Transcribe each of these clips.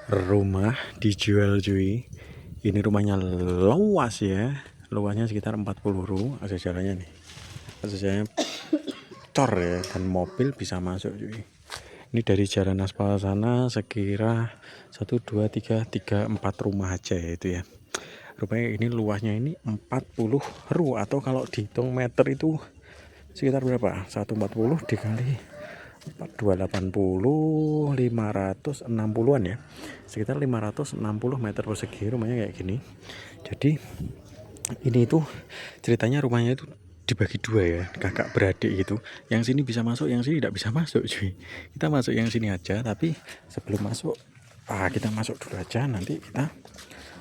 Rumah dijual cuy. Ini rumahnya luas ya. Luasnya sekitar 40 ru. Akses jalannya nih. Akses jalannya cor ya. Dan mobil bisa masuk cuy. Ini dari jalan aspal sana sekira 1, 2, 3, 4 rumah aja ya itu ya. Rupanya ini luasnya ini 40 ru. Atau kalau dihitung meter itu sekitar berapa? 140 dikali 280 560-an ya, sekitar 560 meter persegi rumahnya kayak gini. Jadi ini itu ceritanya rumahnya itu dibagi dua ya, kakak beradik gitu. Yang sini bisa masuk, yang sini tidak bisa masuk cuy. Kita masuk yang sini aja, tapi sebelum masuk kita masuk dulu aja, nanti kita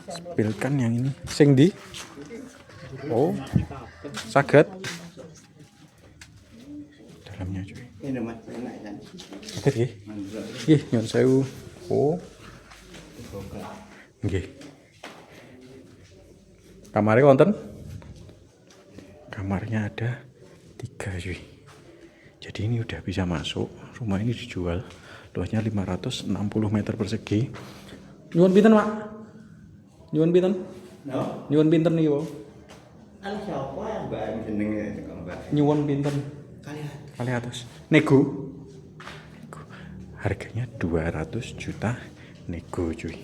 spillkan yang ini. Sing di saged dalamnya cuy. Oke nggih. Nggih, nyuwun sewu. Nggih. Kamarnya wonten? Kamarnya ada 3 cuy. Jadi ini udah bisa masuk. Rumah ini dijual. Luasnya 560 meter persegi. Nyuwun pinten, Pak? Nyuwun pinten? No. Nyuwun pinten niki, Pak? Kan siapa yang Mbak jenenge Mbak? Nyuwun pinten? Kali atas. Nego. Harganya 200 juta nego cuy.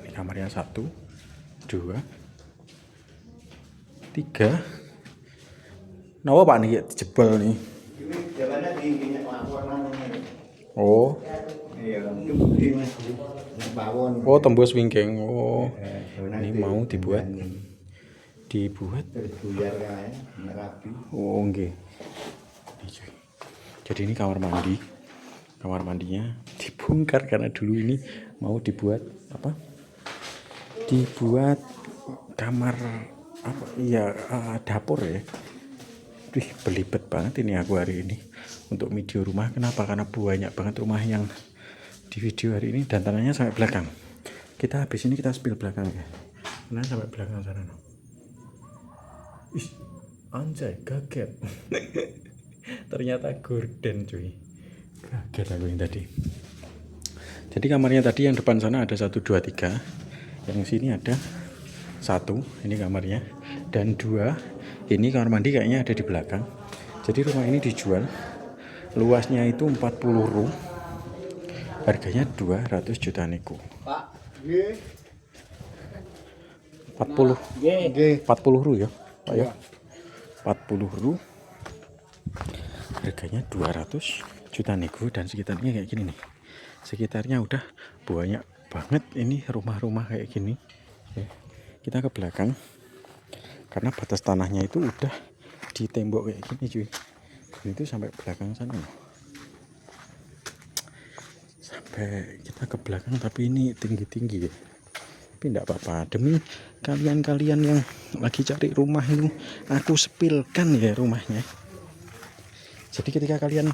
Ini kamarnya 1, 2, 3. Napa Pak nih dijebol nih? Oh. Oh, tembus wingking. Oh. Ini mau dibuat oh nggih. Jadi ini kamar mandi. Kamar mandinya dibongkar karena dulu ini mau dibuat apa? Dibuat kamar apa? Iya, dapur ya. Wih, belibet banget ini aku hari ini untuk video rumah. Kenapa? Karena banyak banget rumah yang di video hari ini dan tanahnya sampai belakang. Kita habis ini kita spill belakang ya. Nah, sampai belakang sana. Ih, anjay, kaget. Ternyata gorden cuy. Kaget aku yang tadi. Jadi kamarnya tadi yang depan sana ada 1, 2, 3. Yang sini ada 1, ini kamarnya. Dan 2, ini kamar mandi kayaknya ada di belakang. Jadi rumah ini dijual. Luasnya itu 40 ru. Harganya 200 juta nego. Pak, nggih. 40. Nggih. 40 ru ya. Pak ya. 40 ru. Harganya 200 juta nego dan sekitarnya kayak gini nih. Sekitarnya udah banyak banget ini rumah-rumah kayak gini. Ya. Kita ke belakang. Karena batas tanahnya itu udah di tembok kayak gini cuy. Dan itu sampai belakang sana. Sampai kita ke belakang tapi ini tinggi-tinggi ya. Tapi enggak apa-apa, demi kalian-kalian yang lagi cari rumah itu aku spillkan ya rumahnya. Jadi ketika kalian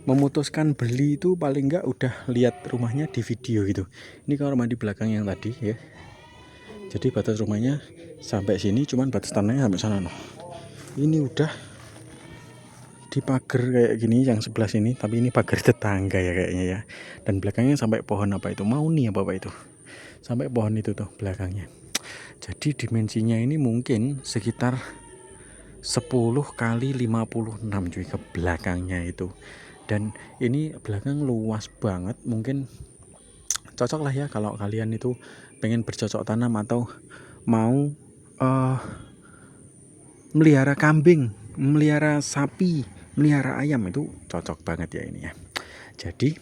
memutuskan beli itu paling enggak udah lihat rumahnya di video gitu. Ini kamar mandi belakang yang tadi ya. Jadi batas rumahnya sampai sini, cuman batas tanahnya sampai sana. Ini udah dipagar kayak gini yang sebelah sini, tapi ini pagar tetangga ya kayaknya ya. Dan belakangnya sampai pohon apa itu? Mauni apa itu? Sampai pohon itu tuh belakangnya. Jadi dimensinya ini mungkin sekitar 10 kali 56 cuy ke belakangnya itu. Dan ini belakang luas banget, mungkin cocok lah ya kalau kalian itu pengen bercocok tanam atau mau melihara kambing, melihara sapi, melihara ayam, itu cocok banget ya ini ya. Jadi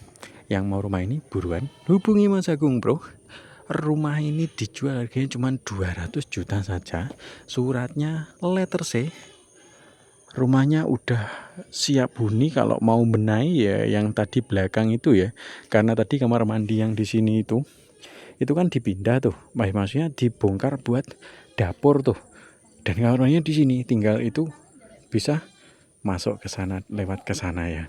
yang mau rumah ini buruan hubungi Mas Agung bro. Rumah ini dijual harganya cuma 200 juta saja. Suratnya letter C. Rumahnya udah siap huni kalau mau benahi ya yang tadi belakang itu ya. Karena tadi kamar mandi yang di sini itu kan dipindah tuh. Maksudnya dibongkar buat dapur tuh. Dan kamarnya di sini tinggal itu bisa masuk ke sana, lewat ke sana ya.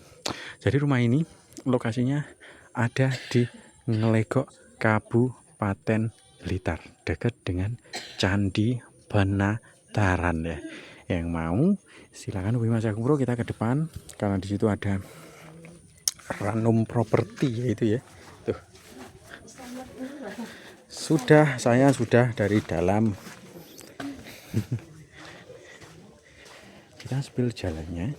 Jadi rumah ini lokasinya ada di Ngelegok, Kabupaten Blitar, dekat dengan Candi Penataran ya. Yang mau silakan hubungi Mas Agung bro, kita ke depan karena di situ ada Ranum Properti yaitu ya. Tuh. Saya sudah dari dalam. Kita spill jalannya.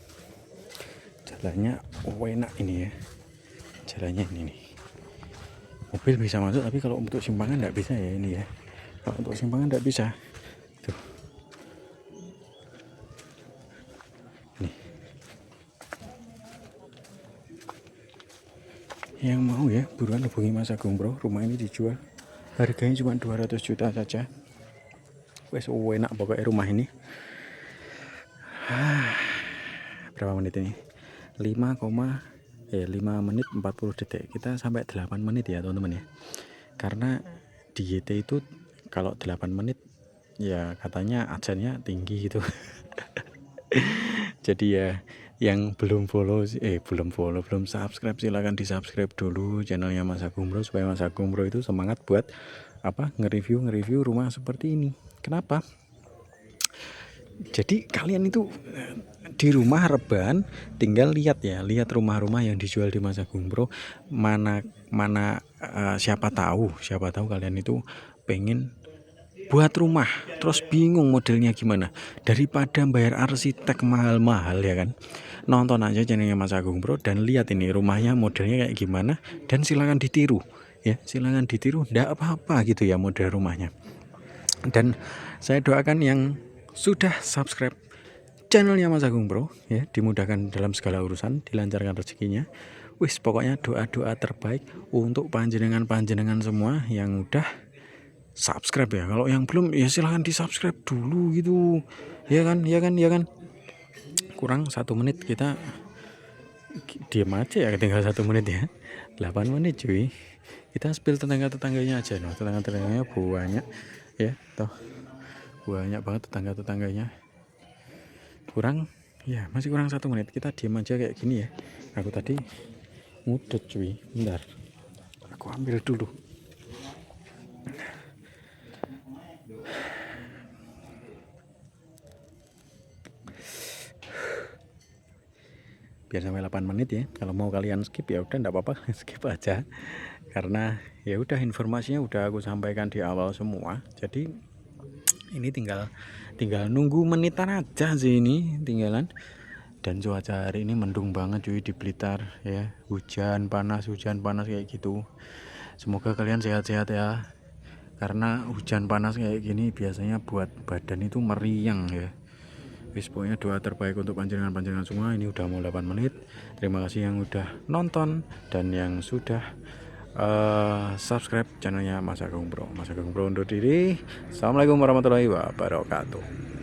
Jalannya enak ini ya. Jalannya ini nih. Mobil bisa masuk, tapi kalau untuk simpangan nggak bisa ya ini ya. Kalau untuk simpangan nggak bisa. Tuh. Nih. Yang mau ya buruan hubungi Mas Agung Bro. Rumah ini dijual. Harganya cuma 200 juta saja. Wes enak pokoknya rumah ini. Berapa menit ini? 5 menit 40 detik. Kita sampai 8 menit ya teman-teman ya. Karena di YT itu kalau 8 menit ya katanya adsennya tinggi gitu. Jadi ya yang belum subscribe silahkan di subscribe dulu channelnya Mas Agung Bro, supaya Mas Agung Bro itu semangat buat nge-review rumah seperti ini. Kenapa? Jadi kalian itu di rumah rebahan tinggal lihat rumah-rumah yang dijual di Mas Agung Bro, siapa tahu kalian itu pengen buat rumah terus bingung modelnya gimana, daripada bayar arsitek mahal-mahal ya kan, nonton aja channelnya Mas Agung Bro dan lihat ini rumahnya modelnya kayak gimana, dan silakan ditiru ya, ndak apa-apa gitu ya model rumahnya. Dan saya doakan yang sudah subscribe channelnya Mas Agung Bro ya, dimudahkan dalam segala urusan, dilancarkan rezekinya. Wis pokoknya doa-doa terbaik untuk panjenengan semua yang udah subscribe ya. Kalau yang belum ya silahkan di subscribe dulu gitu ya kan. Kurang 1 menit, kita diam aja ya, tinggal 1 menit ya. 8 menit cuy. Kita spill tetangganya aja loh. Tetangganya banyak ya toh, banyak banget tetangganya. Masih kurang 1 menit, kita diam aja kayak gini ya. Aku tadi ngudut cuy, bentar aku ambil dulu. Biar sampai 8 menit ya. Kalau mau kalian skip ya udah enggak apa-apa, skip aja. Karena ya udah informasinya udah aku sampaikan di awal semua. Jadi ini tinggal nunggu menitan aja sih ini tinggalan. Dan cuaca hari ini mendung banget cuy di Blitar ya. Hujan panas kayak gitu. Semoga kalian sehat-sehat ya. Karena hujan panas kayak gini biasanya buat badan itu meriang ya. Wis pokoknya doa terbaik untuk panjenengan semua. Ini udah mau 8 menit. Terima kasih yang udah nonton dan yang sudah subscribe channelnya Mas Agung Bro. Mas Agung Bro undur diri. Assalamualaikum warahmatullahi wabarakatuh.